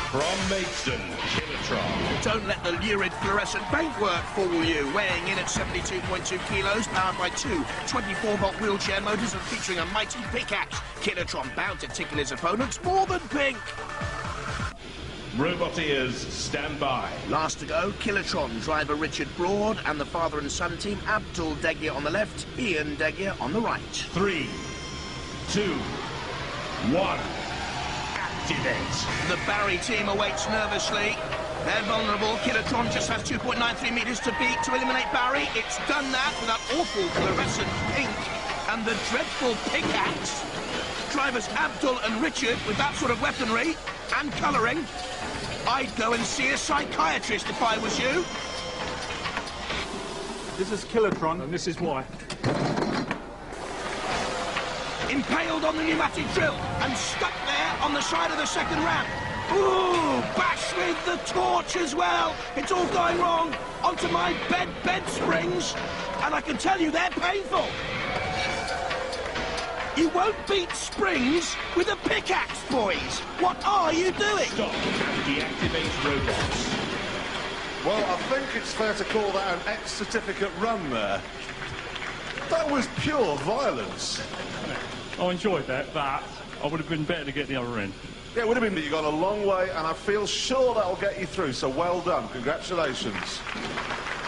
From Maidstone, Killertron. Don't let the lurid fluorescent paintwork fool you. Weighing in at 72.2 kilos, powered by two 24-volt wheelchair motors and featuring a mighty pickaxe. Killertron bound to tickle his opponents more than pink. Robot ears, stand by. Last to go, Killertron driver Richard Broad and the father and son team Abdul Degya on the left, Ian Degya on the right. 3, 2, 1. Activate. The Barry team awaits nervously. They're vulnerable. Killertron just has 2.93 meters to beat to eliminate Barry. It's done that with that awful fluorescent pink and the dreadful pickaxe. Drivers Abdul and Richard with that sort of weaponry and colouring. I'd go and see a psychiatrist if I was you. This is Killertron, and this is why. Impaled on the pneumatic drill and stuck there on the side of the second ramp. Ooh, bash with the torch as well. It's all going wrong. Onto my bed springs. And I can tell you they're painful. You won't beat springs with a pickaxe, boys. What are you doing? Stop and deactivate robots. Well, I think it's fair to call that an X-certificate run there. That was pure violence. I enjoyed that, but I would have been better to get the other end. Yeah, it would have been, but you got a long way, and I feel sure that'll get you through, so well done. Congratulations.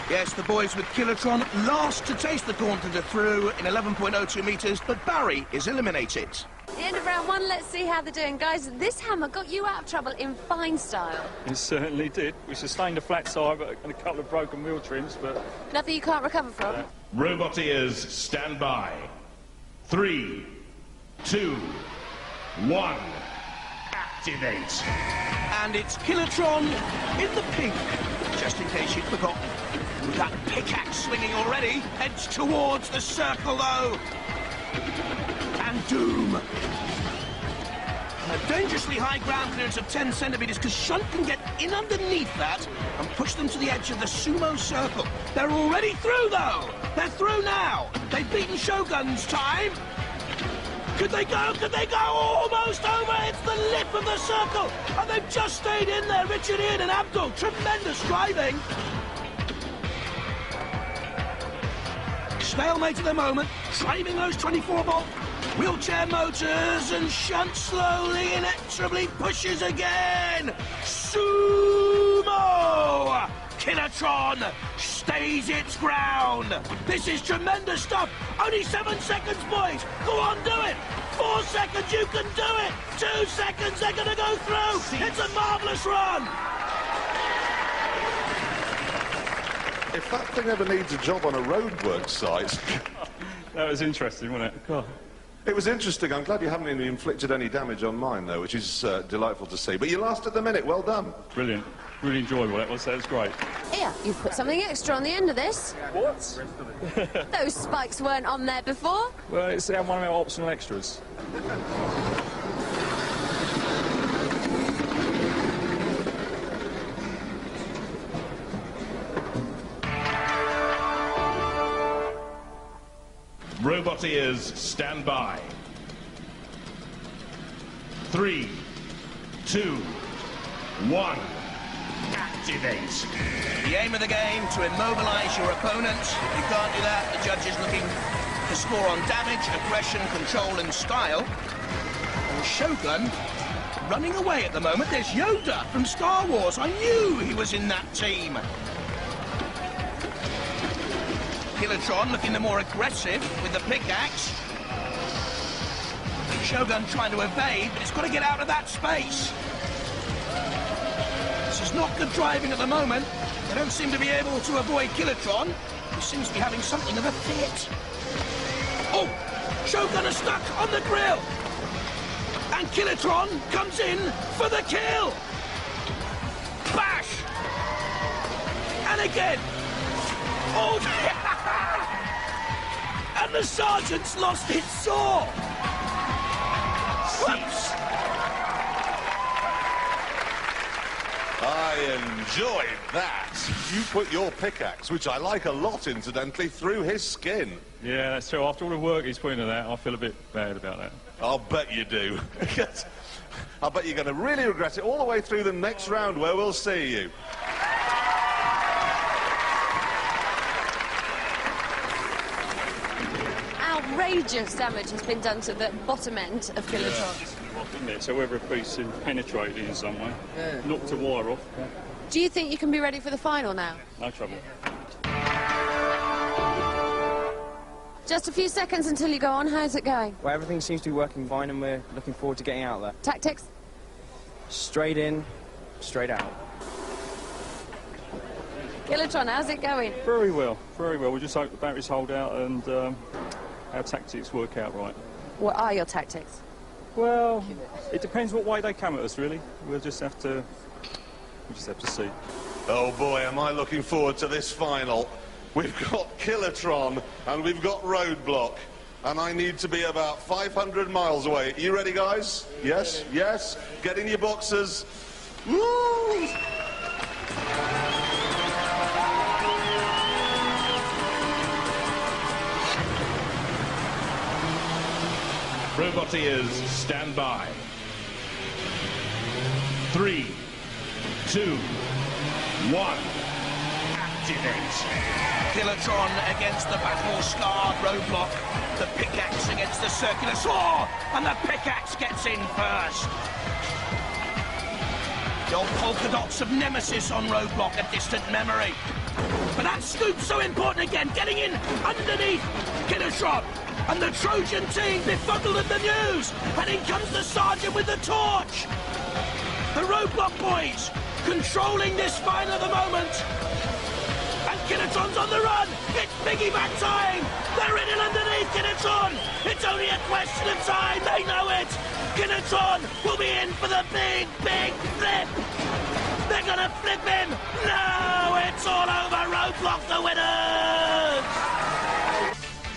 Yes, the boys with Killertron last to taste the Gauntlet are through in 11.02 metres, but Barry is eliminated. The end of round one, let's see how they're doing. Guys, this hammer got you out of trouble in fine style. It certainly did. We sustained a flat tire and a couple of broken wheel trims, but... Nothing you can't recover from. Robot ears, stand by. 3, 2, 1. Activate. And it's Killertron in the pink, just in case you'd forgotten. With that pickaxe swinging already, heads towards the circle, though. And doom. A dangerously high ground clearance of 10 centimetres, because Shunt can get in underneath that and push them to the edge of the Sumo circle. They're already through, though. They're through now. They've beaten Shogun's time. Could they go? Could they go? Almost over. It's the lip of the circle. And they've just stayed in there. Richard, Ian and Abdul. Tremendous driving. Stalemate at the moment, driving those 24-volt wheelchair motors, and Shunt slowly, inexorably pushes again. Sumo! Killertron stays its ground. This is tremendous stuff. Only 7 seconds, boys. Go on, do it. 4 seconds, you can do it. 2 seconds, they're going to go through. It's a marvellous run. If that thing ever needs a job on a roadwork site... That was interesting, wasn't it? God. It was interesting. I'm glad you haven't even inflicted any damage on mine, though, which is delightful to see. But you lasted the minute. Well done. Brilliant. Really enjoyable, that was. That was great. Here, you've put something extra on the end of this. What? Those spikes weren't on there before. Well, it's one of our optional extras. Robot ears, stand by. 3, 2, 1. Activate. The aim of the game, to immobilise your opponent. If you can't do that, the judge is looking to score on damage, aggression, control and style. And Shogun running away at the moment. There's Yoda from Star Wars. I knew he was in that team. Killertron looking the more aggressive with the pickaxe. Shogun trying to evade, but it's got to get out of that space. This is not good driving at the moment. They don't seem to be able to avoid Killertron, who seems to be having something of a fit. Oh! Shogun is stuck on the grill! And Killertron comes in for the kill! Bash! And again! Oh! And the sergeant's lost his saw! Whoops! I enjoyed that. You put your pickaxe, which I like a lot, incidentally, through his skin. Yeah, that's true. After all the work he's put into that, I feel a bit bad about that. I'll bet you do. I bet you're going to really regret it all the way through the next round where we'll see you. Outrageous damage has been done to the bottom end of Killertron. Isn't it? So whether a piece is penetrated in some way, knocked a wire off. Do you think you can be ready for the final now? No trouble. Just a few seconds until you go on. How's it going? Well, everything seems to be working fine and we're looking forward to getting out there. Tactics? Straight in, straight out. Killertron, how's it going? Very well, very well. We just hope the batteries hold out and our tactics work out right. What are your tactics? Well, it depends what way they come at us, really. We'll just have to see. Oh boy, am I looking forward to this final. We've got Killertron and we've got Roadblock. And I need to be about 500 miles away. You ready, guys? Yes? Yes? Get in your boxes. Woo! Roboteers, stand by. 3, 2, 1. Activate. Killertron against the battle-scarred Roadblock. The pickaxe against the circular saw, and the pickaxe gets in first. The old polka dots of Nemesis on Roadblock, a distant memory. But that scoop's so important again, getting in underneath Killertron. And the Trojan team befuddled at the news. And in comes the sergeant with the torch. The Roadblock boys controlling this final at the moment. And Killertron's on the run. It's piggyback time. They're in and underneath Killertron. It's only a question of time. They know it. Killertron will be in for the big, big flip. They're going to flip him. No, it's all over. Roadblock the winners.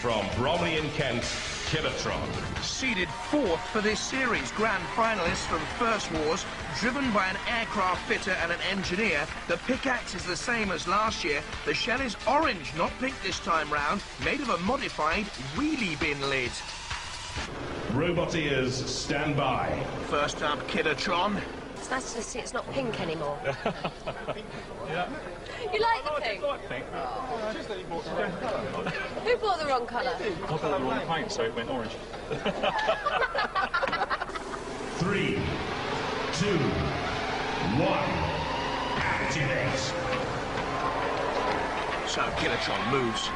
From Bromley in Kent, Killertron. Seeded 4th for this series, grand finalists from First Wars, driven by an aircraft fitter and an engineer. The pickaxe is the same as last year. The shell is orange, not pink this time round, made of a modified wheelie bin lid. Roboteers, stand by. First up, Killertron. It's nice to see it's not pink anymore. Yeah. You like the pink? Who bought the wrong colour? I got the wrong paint, so it went orange. 3, 2, 1. Activate. So Killertron moves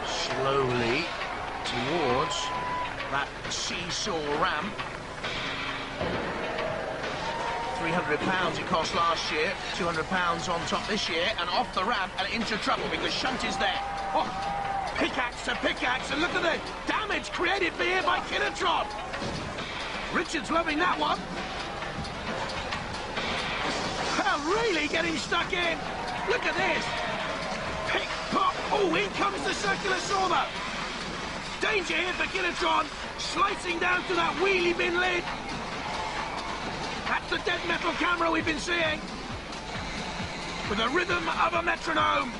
slowly towards that seesaw ramp. £300 it cost last year, £200 on top this year, and off the ramp and into trouble because Shunt is there. Oh, pickaxe to pickaxe, and look at the damage created here by Killertron. Richard's loving that one. Really getting stuck in. Look at this. Pick, pop. Oh, in comes the circular saw though. Danger here for Killertron, slicing down to that wheelie bin lid. That's the dead metal camera we've been seeing. With the rhythm of a metronome.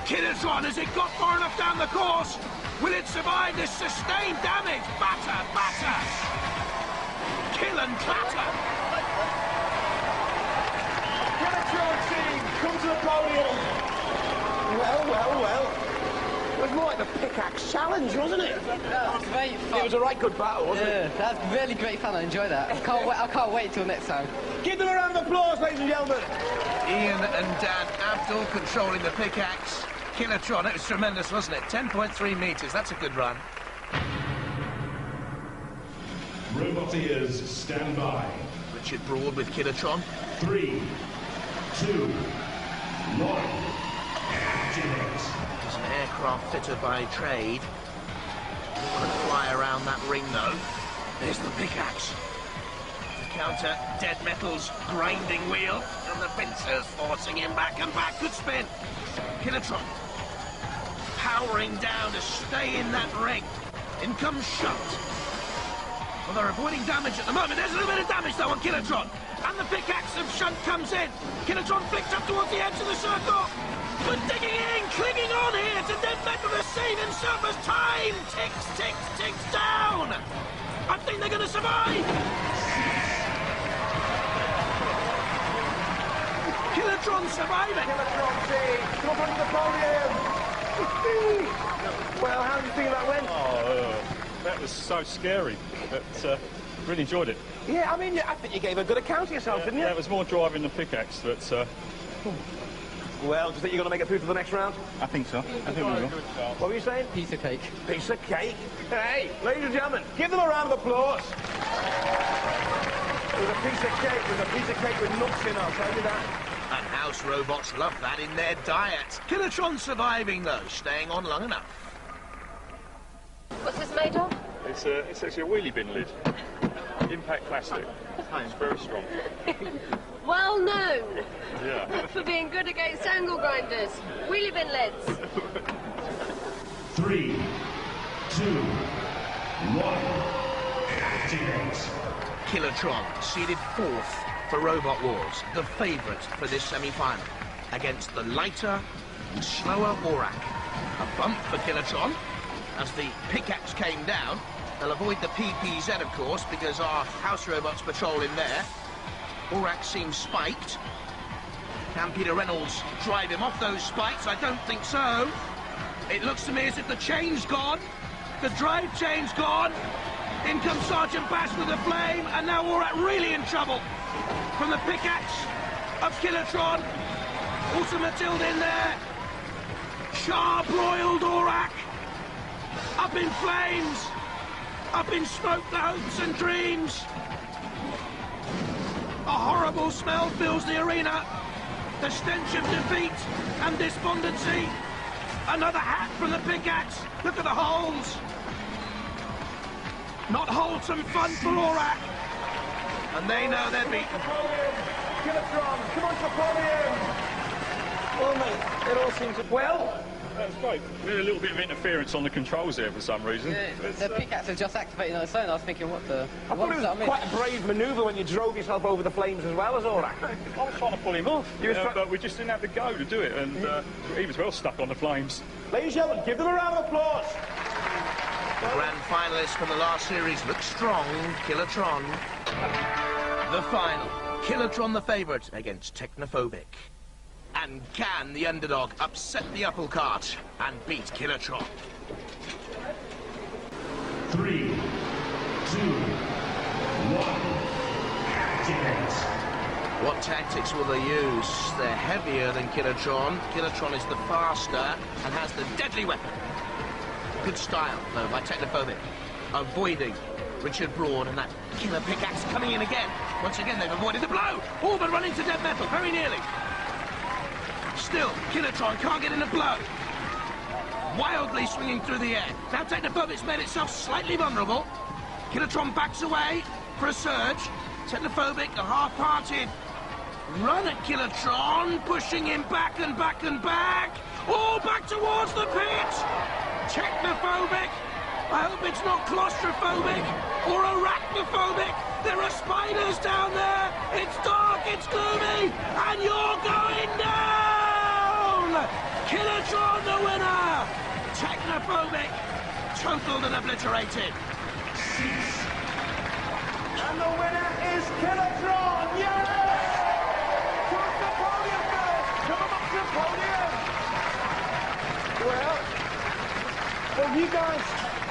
Killertron, has it got far enough down the course? Will it survive this sustained damage? Batter, batter. Kill and clatter. Killertron team, come to the podium. Well. It was more like the pickaxe challenge, wasn't it? Yeah, it was very fun. It was a right good battle, wasn't it? Yeah, that was really great fun. I enjoyed that. I can't wait till next time. Give them a round of applause, ladies and gentlemen. Ian and Dan Abdul controlling the pickaxe. Killertron, it was tremendous, wasn't it? 10.3 metres, that's a good run. Roboteers, stand by. Richard Broad with Killertron. 3, 2, 1. Activate. He's an aircraft fitter by trade. Want to fly around that ring, though. There's the pickaxe. To counter Dead Metal's grinding wheel, and the pincers forcing him back and back. Good spin. Killertron powering down to stay in that ring. In comes Shunt. Well, they're avoiding damage at the moment. There's a little bit of damage, though, on Killertron. And the pickaxe of Shunt comes in. Killertron flicks up towards the edge of the circle. But digging in, clinging on here to Dead Metal to save himself as time ticks down. I think they're going to survive. Killertron surviving! Killertron team, come up onto the podium! Well, how do you think that went? Oh, that was so scary. But really enjoyed it. Yeah, I mean, I think you gave a good account of yourself, didn't you? Yeah, it was more driving than pickaxe, but... Well, do you think you're going to make it through to the next round? I think so. I think we will. What were you saying? Piece of cake. Piece of cake. Hey, ladies and gentlemen, give them a round of applause. It was a piece of cake. It was a piece of cake with nuts in it, I'll tell you that. And house robots love that in their diet. Killertron surviving, though, staying on long enough. What's this made of? It's actually a wheelie bin lid. Impact plastic. It's very strong. Well known Yeah. for being good against angle grinders. Wheelie bin lids. 3, 2, 1. Activate. Killertron seeded 4th for Robot Wars, the favourite for this semi-final, against the lighter and slower ORAC. A bump for Killertron as the pickaxe came down. They'll avoid the PPZ, of course, because our house robots patrol in there. ORAC seems spiked. Can Peter Reynolds drive him off those spikes? I don't think so. It looks to me as if the chain's gone. The drive chain's gone. In comes Sergeant Bass with a flame, and now ORAC really in trouble. From the pickaxe of Killertron. Also Matilda in there. Char-broiled ORAC. Up in flames. Up in smoke, the hopes and dreams. A horrible smell fills the arena. The stench of defeat and despondency. Another hat from the pickaxe. Look at the holes. Not wholesome fun for ORAC. And they know they're beaten. Killertron, come on to the podium! Well, mate, it all seems... Well... That was great. We had a little bit of interference on the controls there for some reason. Yeah, the pickaxe has just activated on its own. I was thinking, what the... I thought it was quite a brave manoeuvre when you drove yourself over the flames as well as ORAC. I was trying to pull him off, but we just didn't have the go to do it, and he was well stuck on the flames. Ladies and gentlemen, give them a round of applause. The grand finalists from the last series look strong. Killertron. The final. Killertron the favourite against Technophobic. And can the underdog upset the apple cart and beat Killertron? 3, 2, 1. Activate. What tactics will they use? They're heavier than Killertron. Killertron is the faster and has the deadly weapon. Good style, though, by Technophobic. Avoiding Richard Broad and that killer pickaxe coming in again. Once again, they've avoided the blow. All but run into dead metal, very nearly. Still, Killertron can't get in a blow. Wildly swinging through the air. Now Technophobic's made itself slightly vulnerable. Killertron backs away for a surge. Technophobic, a half-hearted run at Killertron, pushing him back and back and back. All back towards the pit. Technophobic. I hope it's not claustrophobic or arachnophobic. There are spiders down there. It's dark, it's gloomy, and you're going down. Killertron the winner! Technophobic, totaled and obliterated. And the winner is Killertron! Yes! Come to the podium, girls! Come up to the podium! Well, you guys,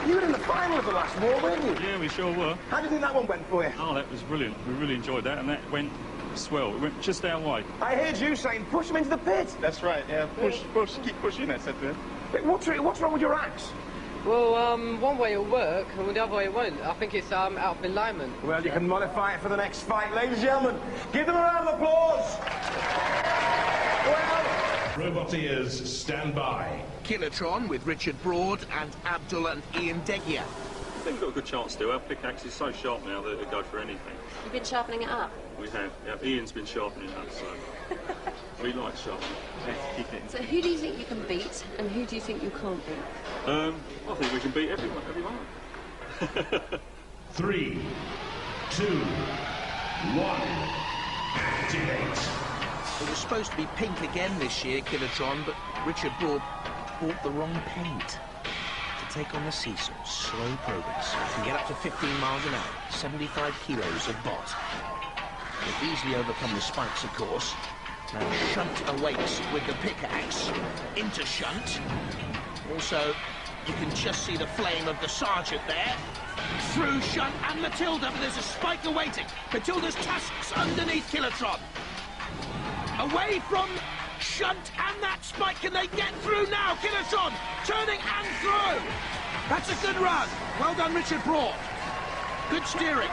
you were in the final of the last war, weren't you? Yeah, we sure were. How do you think that one went for you? Oh, that was brilliant. We really enjoyed that, and that went swell. It went just our way. I heard you saying push them into the pit. That's right, yeah. Push, keep pushing, I said to him. What's wrong with your axe? Well, one way it'll work, and the other way it won't. I think it's out of alignment. Well, you can modify it for the next fight. Ladies and gentlemen, give them a round of applause. Well... Roboteers, stand by. Killertron with Richard Broad and Abdullah and Ian Degia. I think we've got a good chance to. Our pickaxe is so sharp now that it'll go for anything. You've been sharpening it up. We have. Yeah, Ian's been sharpening that, so we like sharpening. So who do you think you can beat, and who do you think you can't beat? I think we can beat everyone. 3, 2, 1. Activate. It was supposed to be pink again this year, Killertron, but Richard Broad bought the wrong paint. To take on the Cecil, slow progress. Can get up to 15 miles an hour, 75 kilos of bot. They've easily overcome the spikes, of course. Now Shunt awaits with the pickaxe into Shunt. Also, you can just see the flame of the Sergeant there. Through Shunt and Matilda, but there's a spike awaiting. Matilda's tusks underneath Killertron. Away from Shunt and that spike. Can they get through now? Killertron turning and through. That's a good run. Well done, Richard Broad. Good steering.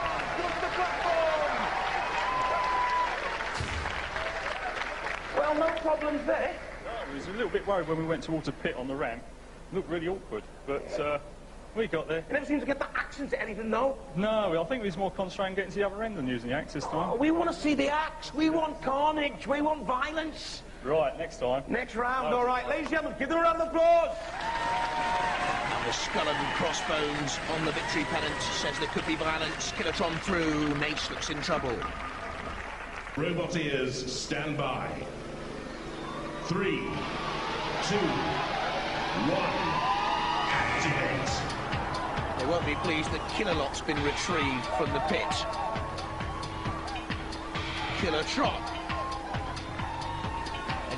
Well, no problems there. No, I was a little bit worried when we went towards a pit on the ramp. It looked really awkward, but we got there. You never seem to get the axe into anything, though. No, I think we was more concentrating getting to the other end than using the axe this time. Oh, we want to see the axe. We want carnage. We want violence. Right, next time. Next round, all right. Ladies and gentlemen, give them a round of applause. And the skull and crossbones on the victory pennant says there could be violence. Killertron through. Mace looks in trouble. Robot ears, stand by. 3, 2, 1, activate. They won't be pleased that Killerlot's been retrieved from the pit. Killertron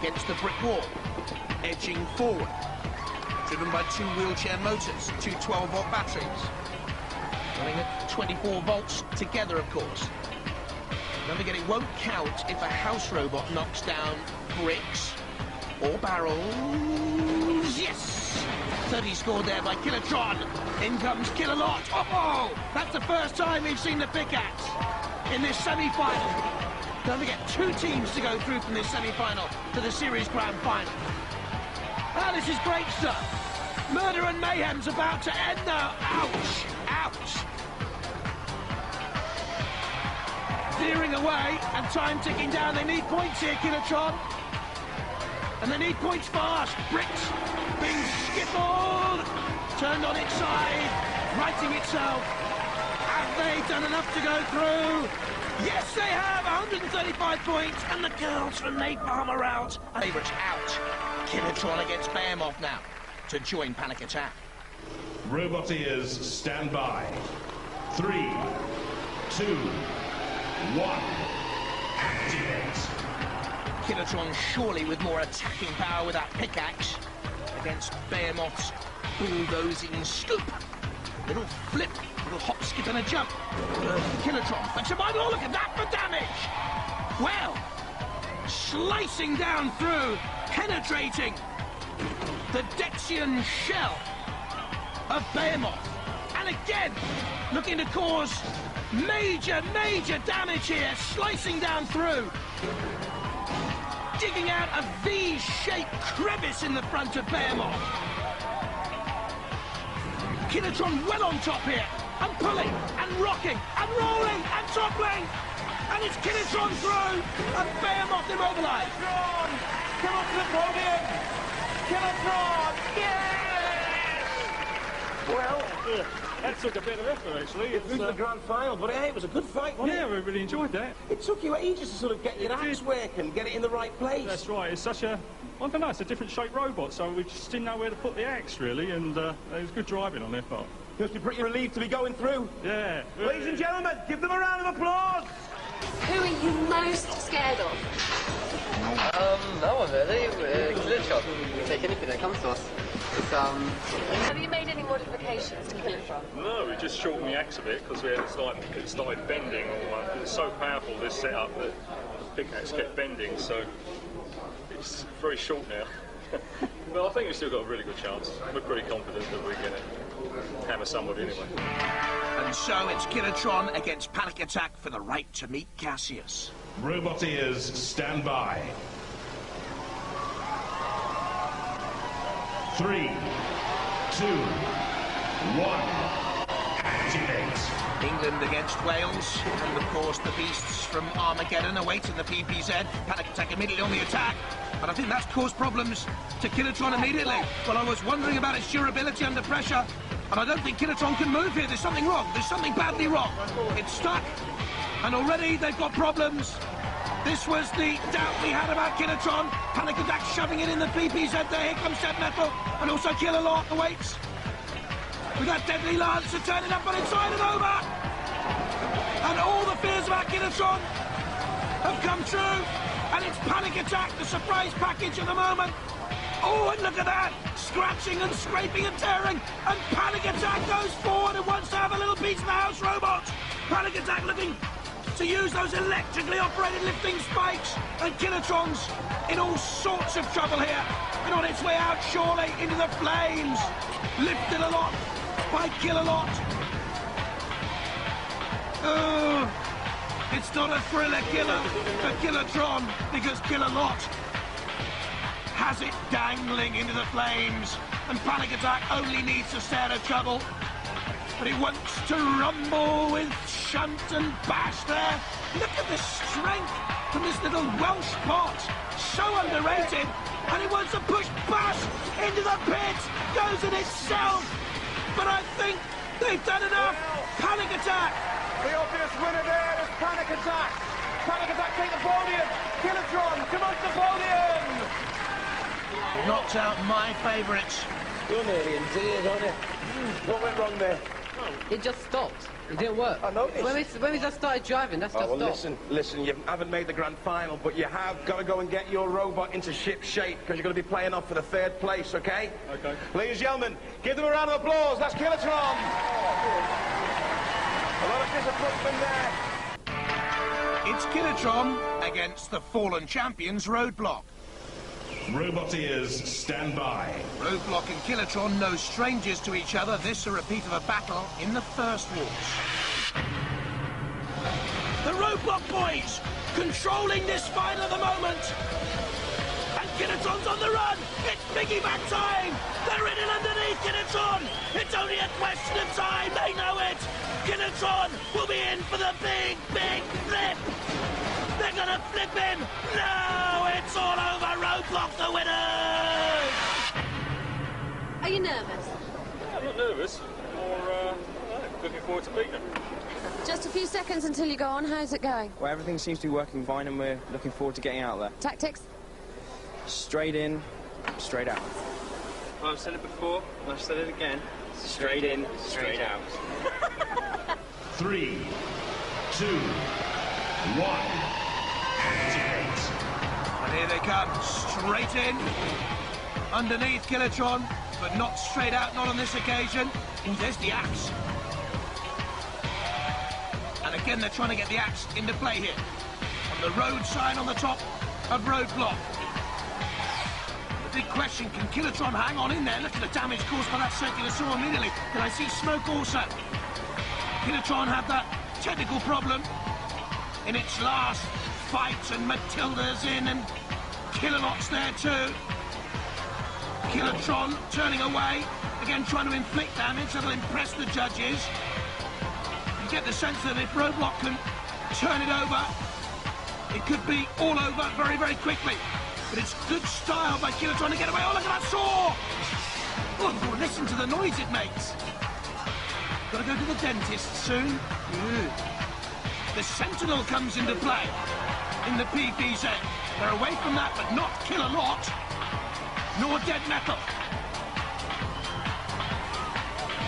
against the brick wall, edging forward, driven by 2 wheelchair motors, 2 12-volt batteries, running at 24 volts together, of course. Don't forget, it won't count if a house robot knocks down bricks or barrels. Yes! 30 scored there by Killertron. In comes Killerlot. Oh! That's the first time we've seen the pickaxe in this semi-final. Don't forget, 2 teams to go through from this semi-final to the series grand final. Ah, this is great stuff. Murder and mayhem's about to end now. Ouch! Ouch! Veering away, and time ticking down. They need points here, Killertron. And they need points fast. Bricks being skiffled. Turned on its side, righting itself. Have they done enough to go through? Yes, they have. 135 points. And the girls from Napalm are out. Favourites out. Killertron against Behemoth now to join Panic Attack. Robot ears, stand by. 3, 2, 1, activate. Killertron surely with more attacking power with that pickaxe against Behemoth's bulldozing scoop. Little flip, little hop, skip and a jump. Killertron, but survival, oh, look at that for damage. Well, slicing down through, penetrating the Dexian shell of Behemoth. And again, looking to cause major, major damage here, slicing down through. Digging out a V-shaped crevice in the front of Behemoth. Killertron well on top here, and pulling, and rocking, and rolling, and toppling. And it's Killertron through, and Behemoth immobilized. Killertron, come up to the podium. Killertron, yes! Well, that took a bit of effort, actually. It's the grand final, but hey, it was a good fight, wasn't it? Yeah, we really enjoyed that. It took you ages to sort of get your axe working, get it in the right place. That's right. It's such a, I don't know, it's a different shaped robot, so we just didn't know where to put the axe, really, and it was good driving on their part. You must be pretty relieved to be going through. Yeah. Ladies and gentlemen, give them a round of applause. Who are you most scared of? No one really. Killertron. We take anything that comes to us. It's, Have you made any modifications to Killertron? No, we just shortened the axe a bit because it started bending. It's so powerful, this setup, that the pickaxe kept bending, so it's very short now. But I think we've still got a really good chance. We're pretty confident that we're going to hammer somebody anyway. And so it's Killertron against Panic Attack for the right to meet Cassius. Robot ears, stand by. 3, 2, 1, activate. England against Wales, and of course the beasts from Armageddon awaiting the PPZ. Panic Attack immediately on the attack, and I think that's caused problems to Killertron immediately. Well, I was wondering about its durability under pressure, and I don't think Killertron can move here. There's something wrong. There's something badly wrong. It's stuck, and already they've got problems. This was the doubt we had about Killertron. Panic Attack shoving it in the PPZ there. Here comes Dead Metal, and also Killerlot awaits. With that deadly Lancer turning up on its side and over. And all the fears about Killertron have come true, and it's Panic Attack, the surprise package of the moment. Oh, and look at that! Scratching and scraping and tearing, and Panic Attack goes forward and wants to have a little piece of the house robot. Panic Attack looking to use those electrically operated lifting spikes, and Killertron's in all sorts of trouble here, and on its way out, surely, into the flames. Lifted a lot by Killerlot. Oh, it's not a thriller killer for Killertron, because Killerlot has it dangling into the flames, and Panic Attack only needs to stay out of trouble. But he wants to rumble with shunt and bash there. Look at the strength from this little Welsh pot. So underrated. And he wants to push bash into the pit. Goes in itself. But I think they've done enough. Panic Attack. The obvious winner there is Panic Attack. Panic Attack take the podium. Killertron, come on to the podium. Knocked out my favourites. You're nearly in tears, aren't you? What went wrong there? It just stopped. It didn't work. I noticed. When we just started driving, that's just stopped. Listen, you haven't made the grand final, but you have got to go and get your robot into ship shape, because you're going to be playing off for the 3rd place, okay? Okay. Ladies and gentlemen, give them a round of applause. That's Killertron. A lot of disappointment there. It's Killertron against the fallen champions Roadblock. Roboteers, stand by. Roadblock and Killertron no strangers to each other. This a repeat of a battle in the first wars. The Roadblock boys controlling this final at the moment. And Killertron's on the run. It's piggyback time. They're in and underneath Killertron. It's only a question of time. They know it. Killertron will be in for the big, big flip. They're gonna flip in. No, it's all over. Roadblock the winners. Are you nervous? I'm not nervous. Or, looking forward to beating them. Just a few seconds until you go on. How's it going? Well, everything seems to be working fine, and we're looking forward to getting out there. Tactics? Straight in, straight out. Well, I've said it before, and I've said it again. Straight in, straight out. 3, 2, 1. Activate. And here they come, straight in, underneath Killertron, but not straight out, not on this occasion. Ooh, there's the axe. And again, they're trying to get the axe into play here. On the road sign on the top of Roadblock. The big question, can Killertron hang on in there? Look at the damage caused by that circular saw immediately. Can I see smoke also? Killertron had that technical problem in its last fight, and Matilda's in, and Killerlot's there too. Killertron turning away, again trying to inflict damage that'll impress the judges. You get the sense that if Roadblock can turn it over, it could be all over very, very quickly. But it's good style by Killertron to get away. Oh, look at that saw! Oh, listen to the noise it makes. Gotta go to the dentist soon. The Sentinel comes into play in the PPZ. They're away from that, but not Killerlot, nor Dead Metal.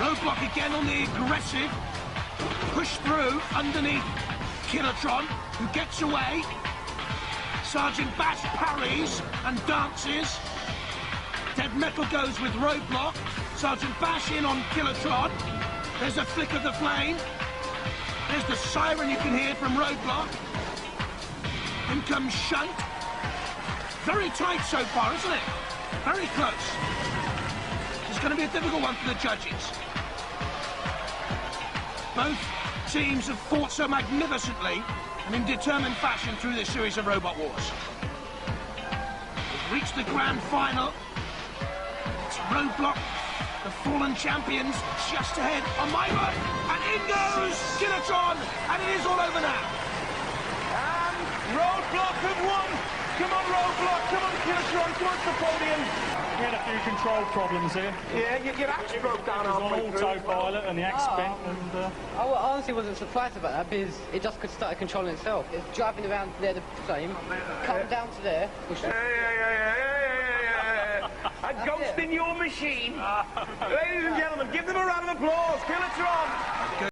Roadblock again on the aggressive. Push through underneath Killertron, who gets away. Sergeant Bash parries and dances. Dead Metal goes with Roadblock. Sergeant Bash in on Killertron. There's a flick of the flame. There's the siren you can hear from Roadblock. In comes Shunt. Very tight so far, isn't it? Very close. It's going to be a difficult one for the judges. Both teams have fought so magnificently and in determined fashion through this series of Robot Wars. We've reached the grand final. It's Roadblock, the fallen champions, just ahead on my right. And in goes Killertron, and it is all over now. And Roadblock have won. Come on, Roadblock. Come on, Killertron. Come on to the podium. We had a few control problems here. Yeah, your axe broke down It was on halfway through. autopilot and the axe bent, and I honestly wasn't surprised about that, because it just could start controlling itself. It's driving around there the same, come down to there. A ghost in your machine. Ladies and gentlemen, give them a round of applause. Killertron.